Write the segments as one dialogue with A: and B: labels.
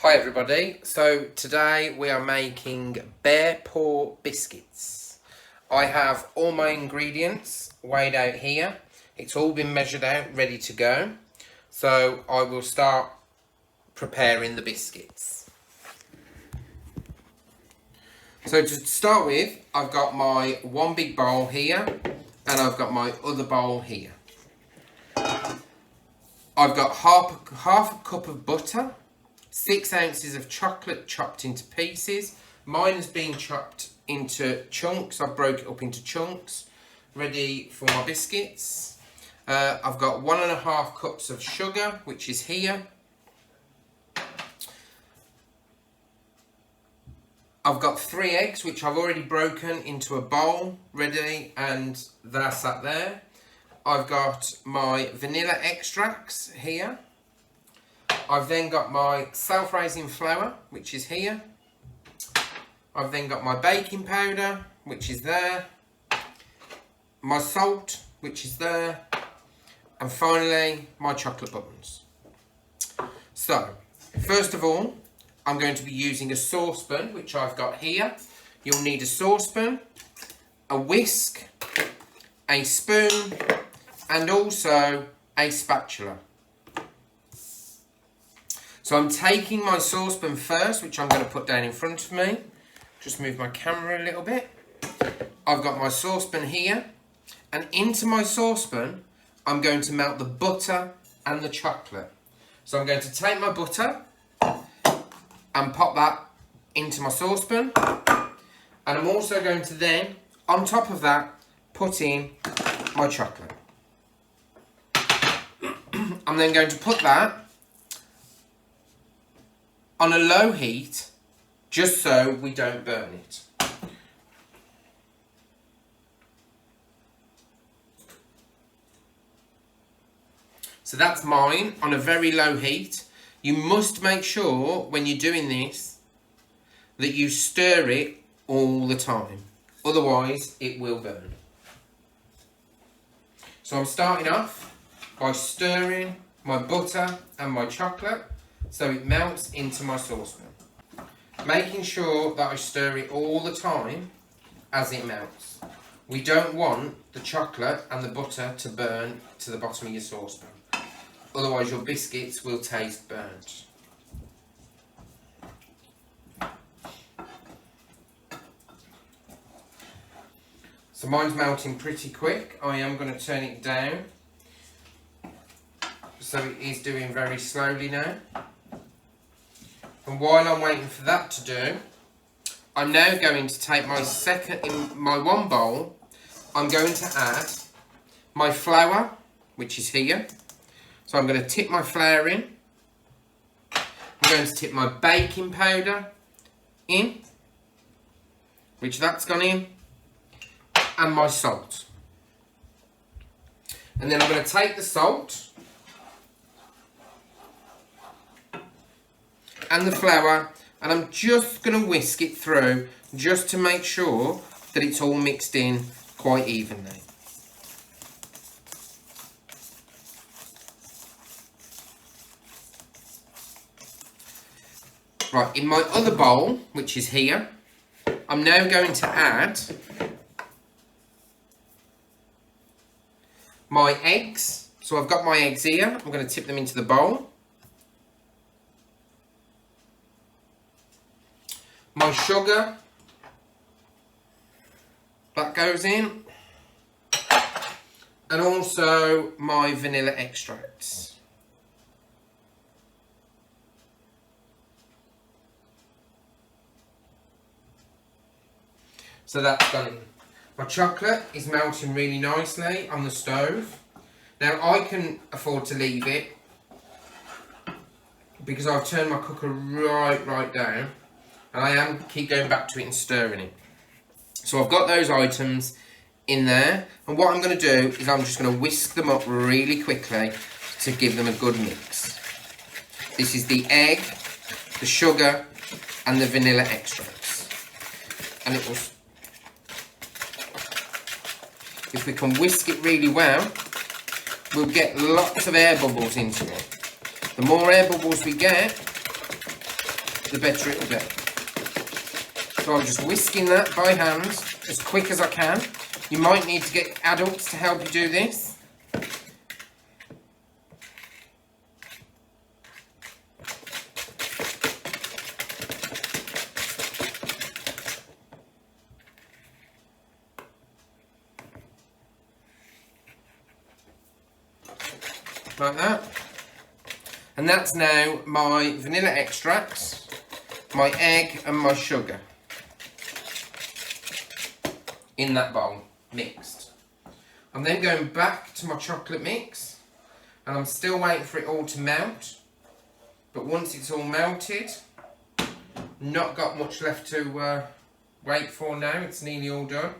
A: Hi everybody, so today we are making bear paw biscuits. I have all my ingredients weighed out here. It's all been measured out, ready to go. So I will start preparing the biscuits. So to start with, I've got my one big bowl here and I've got my other bowl here. I've got half a cup of butter, 6 ounces of chocolate chopped into pieces. Mine has been chopped into chunks. I've broke it up into chunks, ready for my biscuits. I've got 1.5 cups of sugar, which is here. I've got 3 eggs, which I've already broken into a bowl, ready, and they're sat there. I've got my vanilla extracts here. I've then got my self-raising flour, which is here. I've then got my baking powder, which is there. My salt, which is there. And finally, my chocolate buttons. So, first of all, I'm going to be using a saucepan, which I've got here. You'll need a saucepan, a whisk, a spoon, and also a spatula. So I'm taking my saucepan first, which I'm going to put down in front of me. Just move my camera a little bit. I've got my saucepan here, and into my saucepan, I'm going to melt the butter and the chocolate. So I'm going to take my butter and pop that into my saucepan. And I'm also going to then, on top of that, put in my chocolate. I'm then going to put that on a low heat, just so we don't burn it. So that's mine on a very low heat. You must make sure when you're doing this that you stir it all the time, otherwise it will burn. So I'm starting off by stirring my butter and my chocolate so it melts into my saucepan. Making sure that I stir it all the time as it melts. We don't want the chocolate and the butter to burn to the bottom of your saucepan. Otherwise your biscuits will taste burnt. So mine's melting pretty quick. I am going to turn it down. So it is doing very slowly now. And while I'm waiting for that to do, I'm now going to take my one bowl, I'm going to add my flour, which is here. So I'm going to tip my flour in. I'm going to tip my baking powder in, which that's gone in, and my salt. And then I'm going to take the salt and the flour, and I'm just going to whisk it through just to make sure that it's all mixed in quite evenly. Right, in my other bowl, which is here, I'm now going to add my eggs. So I've got my eggs here, I'm going to tip them into the bowl. My sugar, that goes in. And also my vanilla extracts. So that's gone in. My chocolate is melting really nicely on the stove. Now I can afford to leave it because I've turned my cooker right down, and I keep going back to it and stirring it. So I've got those items in there, and what I'm going to do is I'm just going to whisk them up really quickly to give them a good mix. This is the egg, the sugar, and the vanilla extracts. And it will, if we can whisk it really well, we'll get lots of air bubbles into it. The more air bubbles we get, the better it will be. So I'm just whisking that by hand as quick as I can. You might need to get adults to help you do this. Like that. And that's now my vanilla extracts, my egg and my sugar in that bowl, mixed. I'm then going back to my chocolate mix and I'm still waiting for it all to melt. But once it's all melted, not got much left to wait for now, it's nearly all done.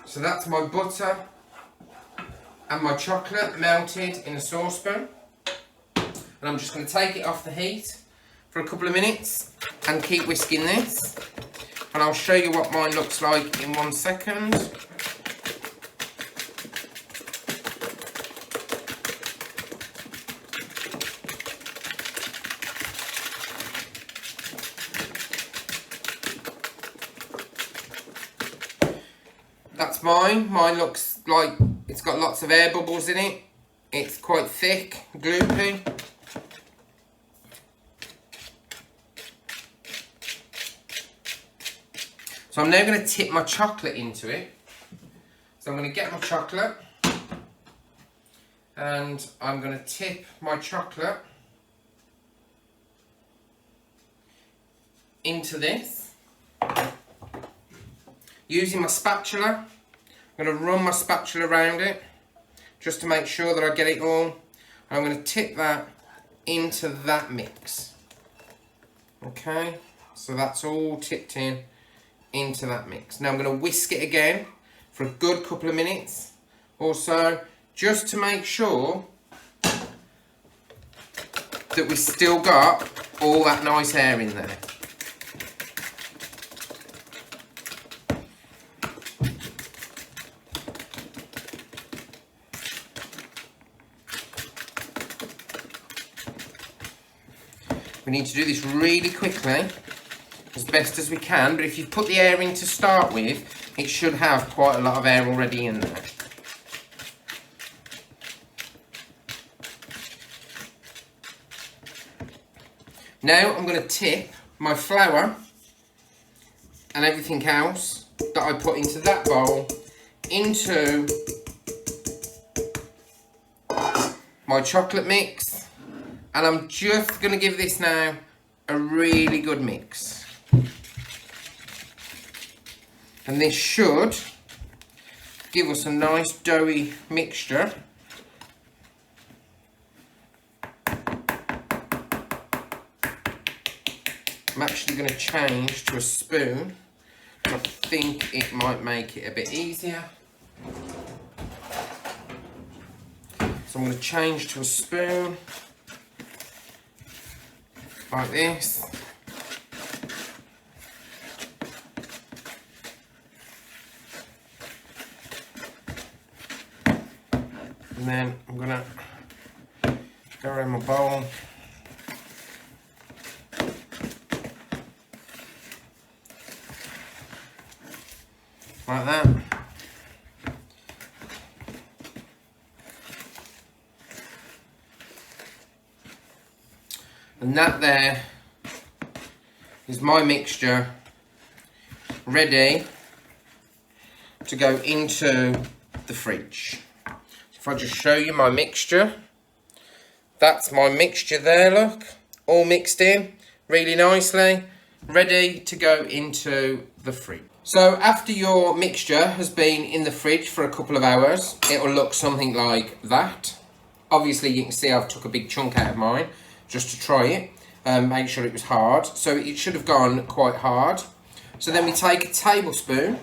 A: So that's my butter and my chocolate melted in a saucepan. And I'm just going to take it off the heat for a couple of minutes and keep whisking this. And I'll show you what mine looks like in 1 second. That's mine. Mine looks like it's got lots of air bubbles in it. It's quite thick, gloopy. So I'm now going to tip my chocolate into it. So I'm going to get my chocolate and I'm going to tip my chocolate into this. Using my spatula, I'm going to run my spatula around it just to make sure that I get it all. I'm going to tip that into that mix. Okay, so that's all tipped in into that mix. Now I'm going to whisk it again for a good couple of minutes or so, just to make sure that we've still got all that nice air in there. We need to do this really quickly, as best as we can, but if you put the air in to start with, it should have quite a lot of air already in there. Now I'm going to tip my flour and everything else that I put into that bowl into my chocolate mix. And I'm just going to give this now a really good mix. And this should give us a nice doughy mixture. I'm actually going to change to a spoon. I think it might make it a bit easier. So I'm going to change to a spoon. Like this. And then I'm gonna go around my bowl. Like that. And that there is my mixture ready to go into the fridge. If I just show you my mixture, that's my mixture there, look, all mixed in really nicely, ready to go into the fridge. So after your mixture has been in the fridge for a couple of hours, it will look something like that. Obviously you can see I've took a big chunk out of mine just to try it, make sure it was hard. So it should have gone quite hard. So then we take a tablespoon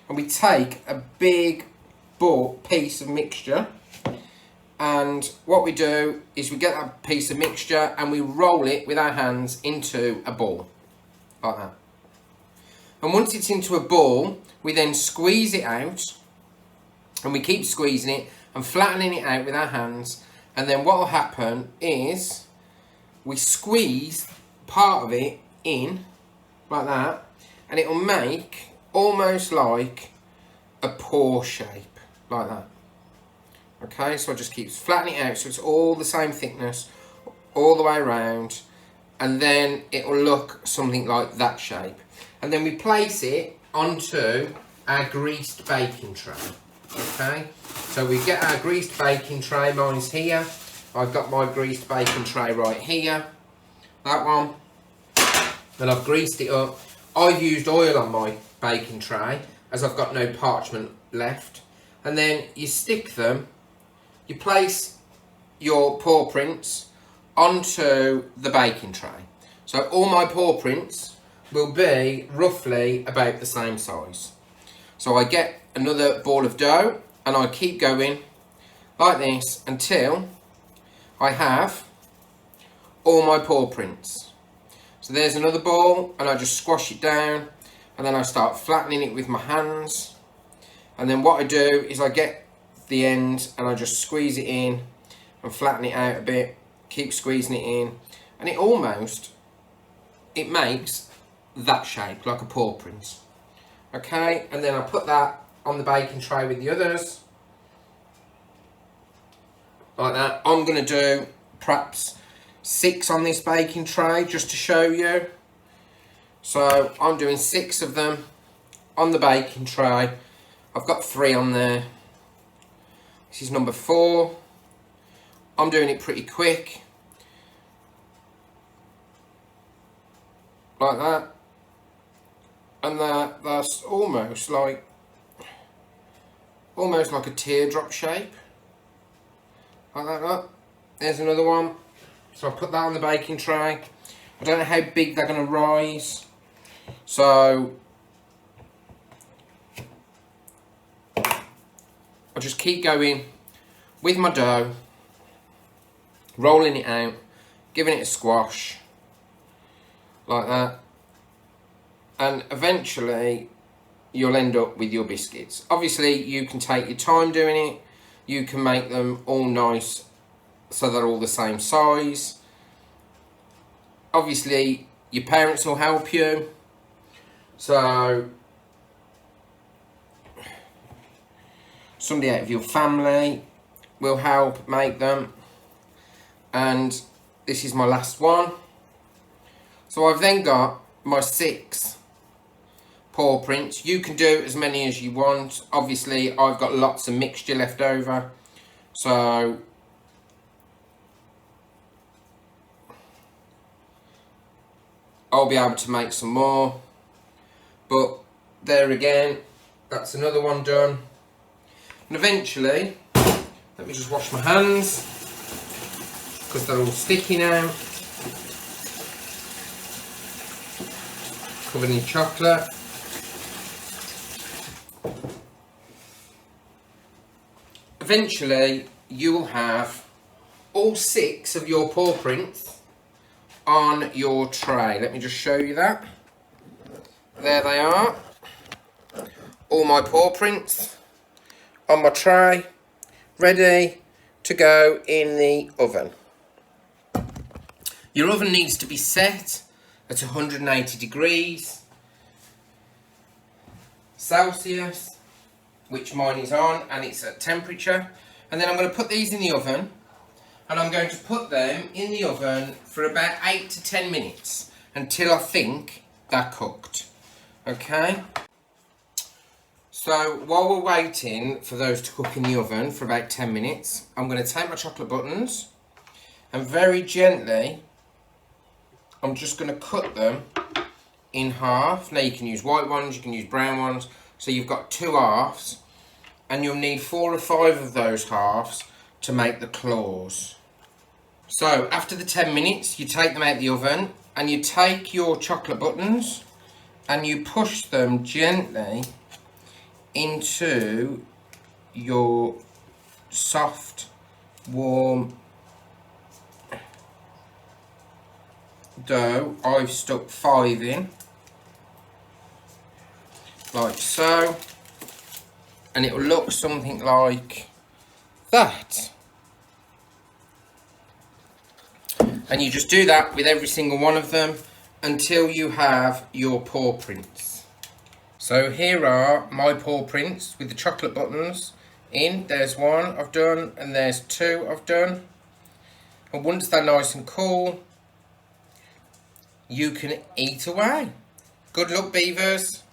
A: and we take a big piece of mixture, and what we do is we get that piece of mixture and we roll it with our hands into a ball, like that. And once it's into a ball, we then squeeze it out, and we keep squeezing it and flattening it out with our hands. And then what will happen is we squeeze part of it in like that, and it will make almost like a paw shape like that. Okay, so I just keep flattening it out so it's all the same thickness all the way around, and then it will look something like that shape. And then we place it onto our greased baking tray. Okay, so we get our greased baking tray. Mine's here. I've got my greased baking tray right here. That one. And I've greased it up. I've used oil on my baking tray as I've got no parchment left. And then you stick them, you place your paw prints onto the baking tray. So all my paw prints will be roughly about the same size. So I get another ball of dough and I keep going like this until I have all my paw prints. So there's another ball, and I just squash it down, and then I start flattening it with my hands. And then what I do is I get the end and I just squeeze it in and flatten it out a bit, keep squeezing it in, and it makes that shape, like a paw print. Okay, and then I put that on the baking tray with the others, like that. I'm going to do perhaps 6 on this baking tray just to show you. So I'm doing 6 of them on the baking tray. I've got 3 on there. This is number 4. I'm doing it pretty quick, like that. And that's almost like a teardrop shape, like that. Look. There's another one. So I put that on the baking tray. I don't know how big they're going to rise, so I just keep going with my dough, rolling it out, giving it a squash like that, and eventually you'll end up with your biscuits. Obviously you can take your time doing it, you can make them all nice so they're all the same size. Obviously your parents will help you, so somebody out of your family will help make them. And this is my last one. So I've then got my 6 paw prints. You can do as many as you want. Obviously I've got lots of mixture left over, so I'll be able to make some more. But there again, that's another one done. And eventually, let me just wash my hands because they're all sticky now, covered in chocolate. Eventually you will have all 6 of your paw prints on your tray. Let me just show you that. There they are, all my paw prints on my tray, ready to go in the oven. Your oven needs to be set at 180 degrees Celsius, which mine is on, and it's at temperature. And then I'm going to put these in the oven, and I'm going to put them in the oven for about 8 to 10 minutes until I think they're cooked. Okay? So while we're waiting for those to cook in the oven for about 10 minutes, I'm going to take my chocolate buttons and very gently, I'm just going to cut them in half. Now you can use white ones, you can use brown ones. So you've got 2 halves, and you'll need 4 or 5 of those halves to make the claws. So after the 10 minutes, you take them out of the oven and you take your chocolate buttons and you push them gently into your soft, warm dough. I've stuck 5 in, like so, and it will look something like that. And you just do that with every single one of them until you have your paw prints. So here are my paw prints with the chocolate buttons in. There's one I've done and there's two I've done. And once they're nice and cool, you can eat away. Good luck, beavers.